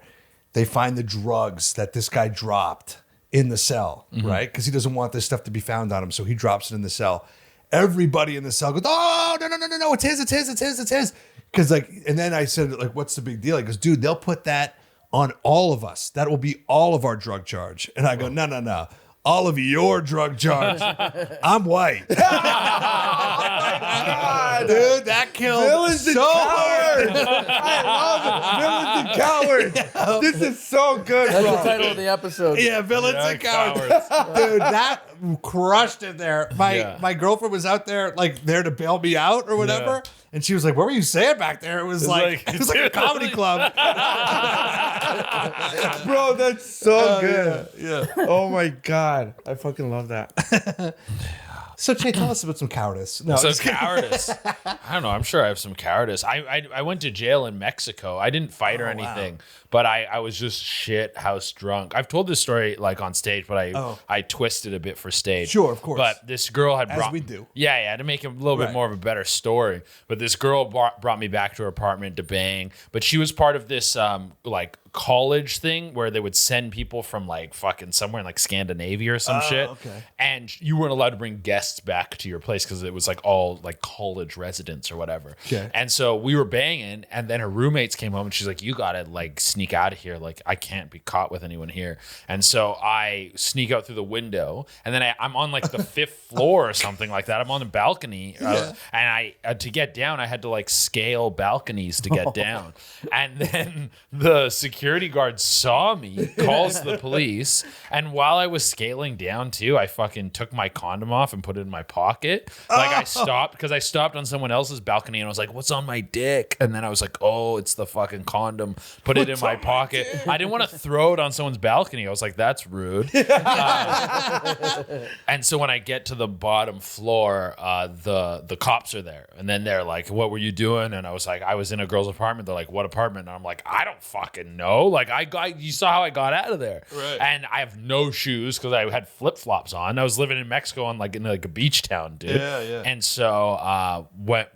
they find the drugs that this guy dropped in the cell, right? Because he doesn't want this stuff to be found on him. So he drops it in the cell. Everybody in the cell goes, oh, no, it's his. Because and then I said, like, what's the big deal? He goes, dude, they'll put that on all of us. That will be all of our drug charge. And I go, no. All of your drug charge. I'm white. Oh my God, dude, that killed
Villains and
so hard.
cowards. I love it. Villains and cowards. This is so good,
That's
bro.
the title of the episode.
Yeah, villains
Yeah,
and cowards.
cowards.
Dude, that crushed it there. My girlfriend was out there, like, there to bail me out or whatever.
Yeah.
And she was like, what were you saying back there? It was like a comedy club.
Bro, that's so good.
Yeah.
Oh my God. I fucking love that.
So, Jay, tell us about some cowardice. No,
So
just kidding.
cowardice. I don't know. I'm sure I have some cowardice. I went to jail in Mexico. I didn't fight or anything, but I was just shit house drunk. I've told this story like on stage, but I twisted a bit for stage.
Sure, of course.
But this girl had
As
brought
we do.
Yeah, to make it a little bit
Right.
more of a better story. But this girl brought me back to her apartment to bang. But she was part of this like college thing where they would send people from like fucking somewhere in like Scandinavia or some shit.
Okay.
And you weren't allowed to bring guests back to your place because it was like all like college residents or whatever.
Okay.
And so we were banging, and then her roommates came home and she's like, you gotta like sneak out of here. Like, I can't be caught with anyone here. And so I sneak out through the window, and then I'm on like the 5th floor or something like that. I'm on the balcony. And I to get down, I had to like scale balconies to get down. And then the security guard saw me, calls the police, and while I was scaling down too, I fucking took my condom off and put it in my pocket. Like I stopped because I stopped on someone else's balcony and I was like, what's on my dick? And then I was like, oh, it's the fucking condom. Put it in my pocket. I didn't want to throw it on someone's balcony. I was like, that's rude. And so when I get to the bottom floor, the cops are there, and then they're like, what were you doing? And I was like, I was in a girl's apartment. They're like, what apartment? And I'm like, I don't fucking know. Like, you saw how I got out of there.
Right.
And I have no shoes because I had flip-flops on. I was living in Mexico in like a beach town, dude.
Yeah.
And so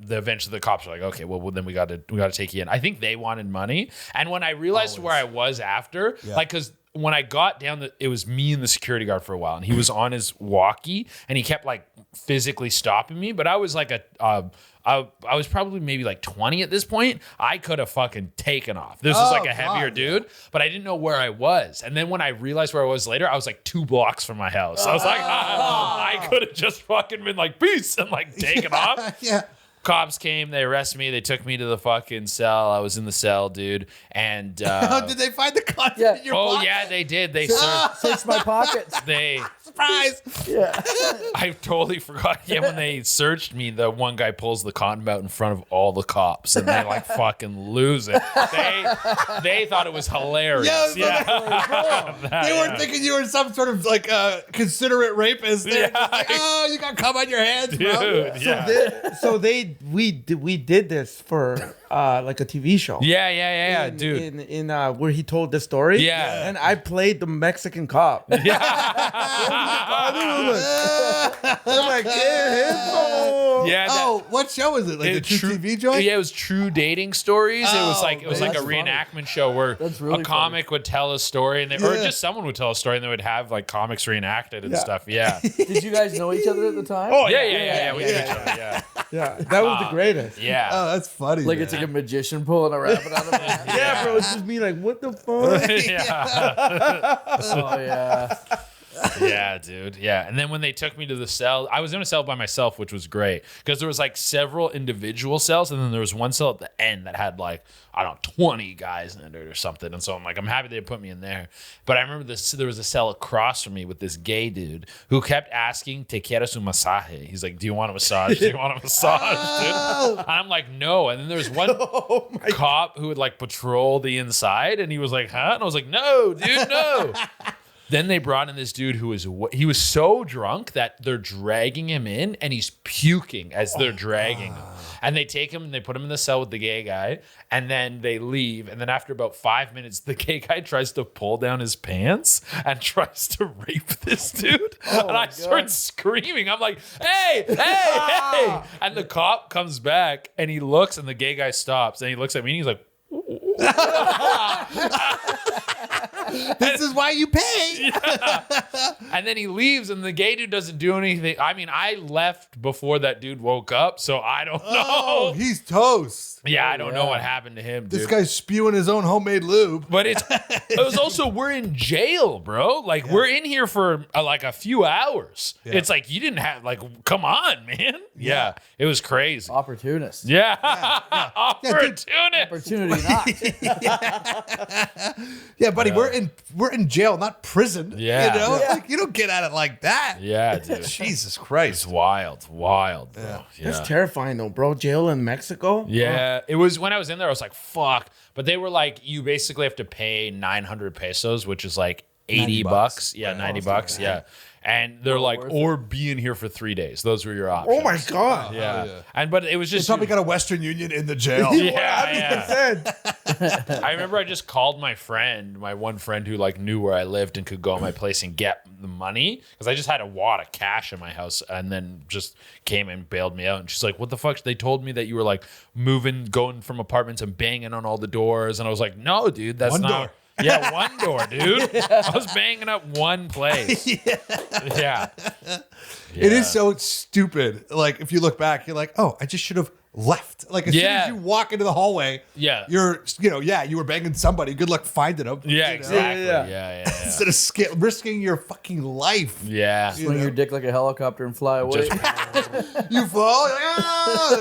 eventually the cops were like, okay, well then we got to take you in. I think they wanted money. And when I realized where I was after, like, because when I got down, it was me and the security guard for a while, and he was on his walkie, and he kept like physically stopping me. But I was like I was probably maybe like 20 at this point. I could have fucking taken off. This was like a heavier dude, but I didn't know where I was. And then when I realized where I was later, I was like 2 blocks from my house. I was like, I could have just fucking been like, peace, and like taken off.
Yeah.
Cops came, they arrested me, they took me to the fucking cell. I was in the cell, dude. And
Did they find the condom in your pocket?
yeah, they did. They
Search my pockets.
Surprise!
Yeah.
I totally forgot. Yeah, when they searched me, the one guy pulls the condom out in front of all the cops, and they like fucking lose it. They thought it was hilarious.
They weren't thinking you were some sort of like considerate rapist. They're just like, oh, you got cum on your hands, bro.
Dude,
We did this for like a TV show.
Yeah, dude.
In where he told the story.
Yeah.
And I played the Mexican cop. I'm like,
Yeah.
Oh, what show is it? Like a true TV joint?
Yeah, it was True Dating Stories. It was like a
that's
reenactment show where
really
a comic would tell a story, and or just someone would tell a story, and they would have like comics reenacted and stuff. Yeah.
Did you guys know each other at the time?
Oh yeah. We knew each other. Yeah.
Yeah, that was the greatest.
Yeah.
Oh, that's funny.
Like it's like a magician pulling a rabbit out of a hat.
Yeah, bro, it's just me like, what the fuck?
Yeah.
Oh yeah.
Yeah, dude. Yeah. And then when they took me to the cell, I was in a cell by myself, which was great because there was like several individual cells. And then there was one cell at the end that had like, I don't know, 20 guys in it or something. And so I'm like, I'm happy they put me in there. But I remember there was a cell across from me with this gay dude who kept asking, ¿Te quieres un masaje? He's like, do you want a massage? Do you want a massage, dude? And I'm like, no. And then there was one cop who would like patrol the inside. And he was like, huh? And I was like, no, dude, no. Then they brought in this dude who was so drunk that they're dragging him in and he's puking as they're dragging him. And they take him and they put him in the cell with the gay guy, and then they leave. And then after about 5 minutes, the gay guy tries to pull down his pants and tries to rape this dude. And I start screaming. I'm like, hey. And the cop comes back and he looks, and the gay guy stops and he looks at me and he's like,
this is why you pay.
And then he leaves, and the gay dude doesn't do anything. I mean, I left before that dude woke up, so I don't know.
Oh, he's toast.
Yeah, I don't know what happened to him, dude.
This guy's spewing his own homemade lube.
But it was also, we're in jail, bro. Like, we're in here for like a few hours. Yeah. It's like, you didn't have, like, come on, man. Yeah. It was crazy.
Opportunist.
Yeah.
Opportunity not.
Yeah, buddy, we're in jail, not prison.
Yeah.
You know? Like, you don't get at it like that.
Yeah, dude.
Jesus Christ.
It's wild, bro. Yeah.
That's terrifying though, bro. Jail in Mexico?
Yeah. It was, when I was in there, I was like, fuck. But they were like, you basically have to pay 900 pesos, which is like 80 bucks. Yeah, 90 bucks. Yeah. And they're like, or be in here for 3 days. Those were your options.
Oh my God.
Yeah. But it was just,
They probably got a Western Union in the jail.
Yeah. I remember I just called my one friend who like knew where I lived and could go to my place and get the money, because I just had a wad of cash in my house, and then just came and bailed me out. And she's like, what the fuck? They told me that you were like going from apartments and banging on all the doors. And I was like, no, dude, that's
One
not.
door.
Yeah, one door, dude. I was banging up one place. Yeah.
It is so stupid. Like, if you look back, you're like, oh, I just should have left. Like, as soon as you walk into the hallway, you're, you were banging somebody. Good luck finding them.
Yeah, exactly.
Yeah. Instead of risking your fucking life.
Yeah.
Swing your dick like a helicopter and fly away.
You fall.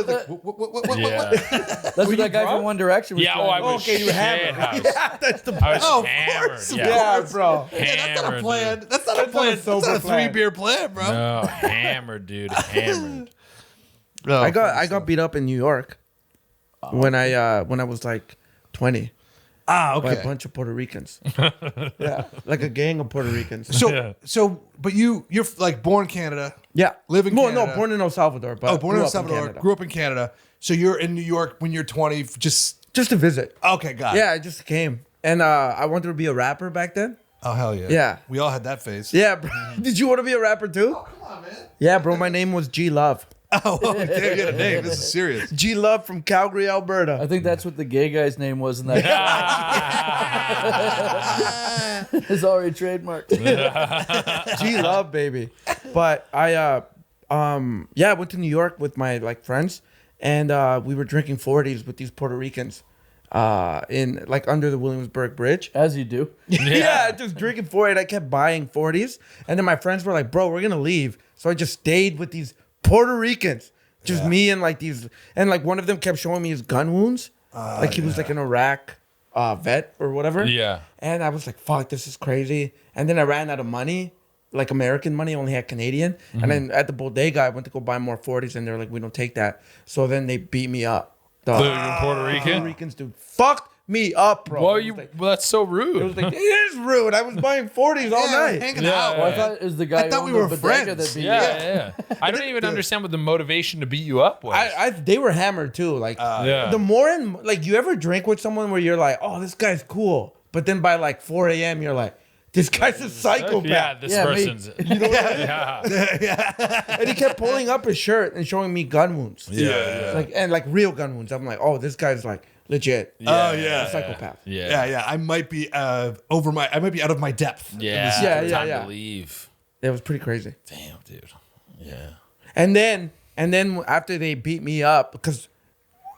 Like, what?
Yeah.
That's what that guy from One Direction was
Yeah,
trying
I
to
was
do.
shit house.
Yeah, that's the
I was
Oh, of
hammered.
course.
Yeah.
bro.
Yeah, that's not a plan.
dude.
That's not a plan. That's not a
plan.
3-beer plan, bro.
No, hammered, dude. Hammered.
No,
I got beat up in New York when I was like 20 by a bunch of Puerto Ricans. Yeah, like a gang of Puerto Ricans.
But you're like born in Canada.
Yeah,
Live in Canada.
No, born in El Salvador. But
Born in
grew
El
up
Salvador.
Canada.
Grew up in Canada. So you're in New York when you're 20. Just
Just to visit.
okay, got it.
Yeah, I just came, and I wanted to be a rapper back then.
Oh hell yeah.
Yeah.
We all had that phase.
Yeah, bro. Did you want to be a rapper too?
Oh, come on, man.
Yeah, bro. My name was G Love.
Oh, damn, you had a name. This is serious.
G Love from Calgary,
I
Alberta.
think that's what the gay guy's name was in that. It's already trademarked.
G Love, baby. But I went to New York with my like friends, and we were drinking 40s with these Puerto Ricans, in like under the Williamsburg Bridge.
As you do.
Yeah, just drinking 40. I kept buying 40s, and then my friends were like, "Bro, we're gonna leave." So I just stayed with these Puerto Ricans, just me and like these, and like one of them kept showing me his gun wounds, like he was like an Iraq vet or whatever.
Yeah.
And I was like, "Fuck, this is crazy." And then I ran out of money, like American money, only had Canadian. And then at the bodega, I went to go buy more 40s, and they're like, "We don't take that." So then they beat me up.
You're Puerto Rican?
Puerto Ricans, dude, fucked me up, bro.
Well,
It was like-
that's so rude.
it was like, it is rude. I was buying 40s all night.
Hanging
Yeah.
out.
Well, I thought it was the guy
thought
who
we
owned
were
the bodega
friends.
that beat
yeah. I don't even understand what the motivation to beat you up was.
They were hammered too. Like
Yeah.
the more and like you ever drink with someone where you're like, oh, this guy's cool, but then by like 4 a.m. you're like, this guy's a psychopath.
Yeah, this
Yeah,
person's. Yeah.
And he kept pulling up his shirt and showing me gun wounds.
Yeah.
Like real gun wounds. I'm like, oh, this guy's like legit.
Oh yeah.
A psychopath.
Yeah.
I might be I might be out of my depth.
Yeah.
Yeah,
Time
yeah.
to leave.
It was pretty crazy.
Damn, dude. Yeah.
And then after they beat me up, because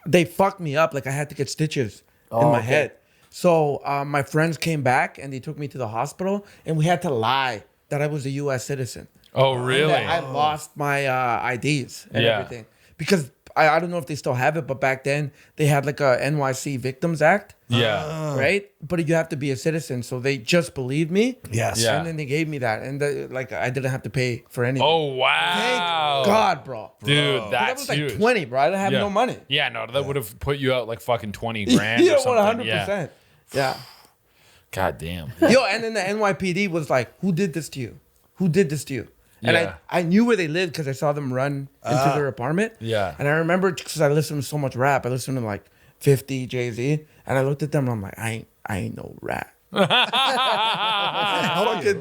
they fucked me up, like I had to get stitches in my
okay.
head. So my friends came back and they took me to the hospital, and we had to lie that I was a U.S. citizen.
Oh, really?
That I lost my IDs and
Yeah.
everything. Because I don't know if they still have it, but back then they had like a NYC Victims Act.
Yeah.
Right? But you have to be a citizen. So they just believed me.
Yes.
Yeah.
And then they gave me that. And I didn't have to pay for anything.
Oh,
Thank
wow.
God, bro.
Dude,
'Cause
that's
I was like
huge.
20, bro. I didn't have
Yeah.
no money.
Yeah, no, that would have put you out like fucking 20 grand
Yeah,
or something.
100%. Yeah.
God damn.
Yo, and then the NYPD was like, who did this to you? Who did this to you? And
Yeah.
I knew where they lived because I saw them run into their apartment.
Yeah.
And I remember because I listened to so much rap. I listened to like 50, Jay-Z. And I looked at them and I'm like, I ain't no rat. Fucking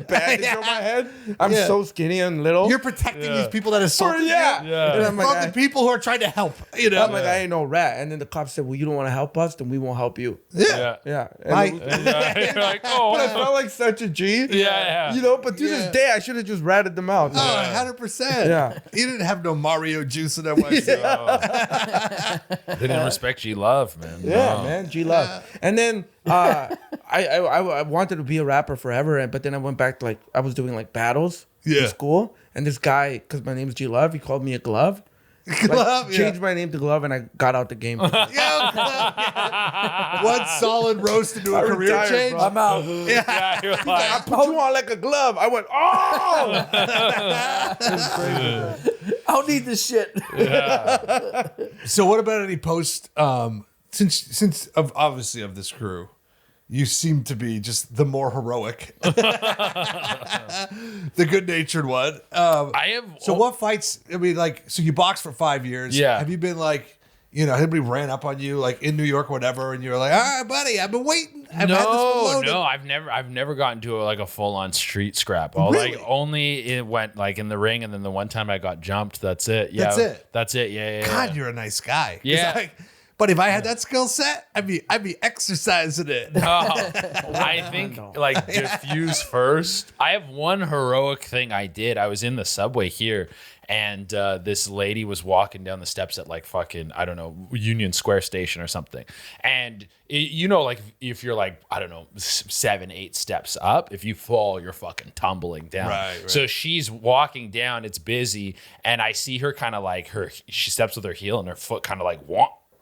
bandage on my head. I'm
Yeah.
so skinny and little.
You're protecting these people that assaulted
yeah.
you.
Yeah.
And I'm
From
like,
the people who are trying to help. You know.
I'm like, I ain't no rat. And then the cops said, well, you don't want to help us, then we won't help you.
Yeah.
Yeah. And
I-
it was-
Yeah. You're like, oh,
but I felt like such a G.
yeah.
You know, but to this day, I should have just ratted them out.
Oh, 100%.
Yeah.
You didn't have no Mario juice in that one.
They didn't respect G Love, man.
Yeah,
No.
man, G Love. And then I wanted to be a rapper forever, but then I went back to like I was doing like battles
Yeah.
in school, and this guy, because my name's G Love, he called me a glove.
Glove, yeah.
Changed my name to Glove, and I got out the game.
One solid roast into a career
retired,
change.
bro.
I'm out.
Yeah, you're
I
like,
put you on like a glove. I went, oh!
I don't need this shit.
So what about any post? Since of obviously of this crew, you seem to be just the more heroic, the good-natured one.
I have.
So what fights? I mean, like, so you boxed for 5 years.
Yeah.
Have you been like, anybody ran up on you like in New York, or whatever, and you're like, all right, buddy, I've been waiting. I've had this one loaded."
I've never gotten to a full on street scrap. Like
Really?
only it went like in the ring, and then the one time I got jumped. That's it. Yeah,
That's it?
That's it. Yeah.
God, you're a nice guy. 'Cause
Yeah.
But if I had that skill set, I'd be exercising it.
I think like diffuse first. I have one heroic thing I did. I was in the subway here, and this lady was walking down the steps at like fucking, I don't know, Union Square Station or something. And you know, like if you're like, I don't know, 7-8 steps up, if you fall, you're fucking tumbling down.
Right.
So she's walking down, it's busy, and I see her kind of like she steps with her heel and her foot kind of like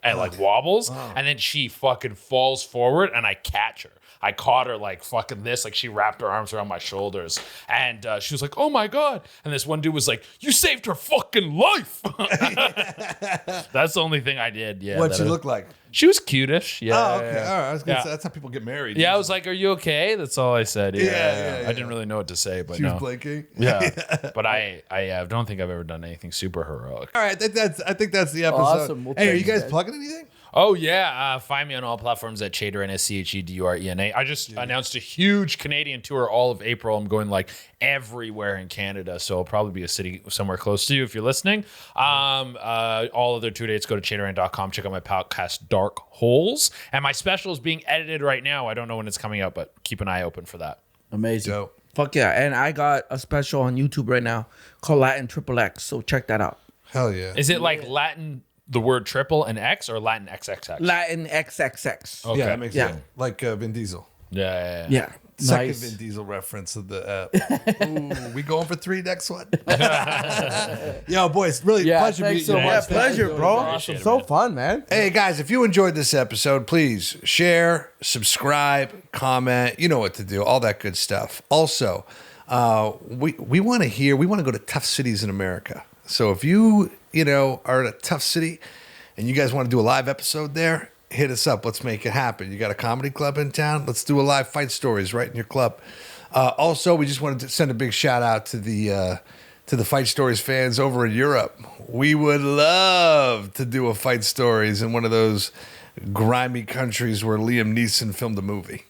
and like wobbles, and then she fucking falls forward, and I catch her. I caught her like fucking this, like she wrapped her arms around my shoulders, and she was like, "Oh my god!" And this one dude was like, "You saved her fucking life." That's the only thing I did. Yeah.
What'd she look like?
She was cutish. Yeah.
Oh, okay.
Yeah.
All right. I was gonna
Yeah.
say that's how people get married.
Yeah, I was like, "Are you okay?" That's all I said.
Yeah.
I didn't really know what to say, but
She
no.
was blinking.
Yeah, but I don't think I've ever done anything super heroic.
All right. I think that's the episode.
Awesome. Well,
hey, are you
thanks,
guys
guys.
plugging anything?
Oh yeah, find me on all platforms at Chedurena, Chedurena. I just announced a huge Canadian tour all of April. I'm going like everywhere in Canada, so it'll probably be a city somewhere close to you if you're listening. All other tour dates, go to chedurena.com. Check out my podcast Dark Holes, and my special is being edited right now. I don't know when it's coming out, but keep an eye open for that.
Amazing.
Dope.
Fuck yeah. And I got a special on YouTube right now called Latin XXX. So check that out.
Hell yeah.
Is it like Latin, the word triple and X, or Latin XXX?
Latin XXX.
Okay.
Yeah, that makes
Yeah.
sense. Like Vin Diesel.
Yeah.
Yeah.
Second
Nice.
Vin Diesel reference of the app. Ooh, we going for 3 next one? Yo, boys, really
Yeah,
pleasure
thanks
meeting
so
you.
much.
Yeah, pleasure, bro.
Appreciate it,
So
man.
fun, man.
Hey guys, if you enjoyed this episode, please share, subscribe, comment. You know what to do, all that good stuff. Also, we want to go to tough cities in America. So if you are in a tough city and you guys want to do a live episode there, hit us up. Let's make it happen. You got a comedy club in town? Let's do a live Fight Stories right in your club. Also, we just wanted to send a big shout out to the Fight Stories fans over in Europe. We would love to do a Fight Stories in one of those grimy countries where Liam Neeson filmed a movie.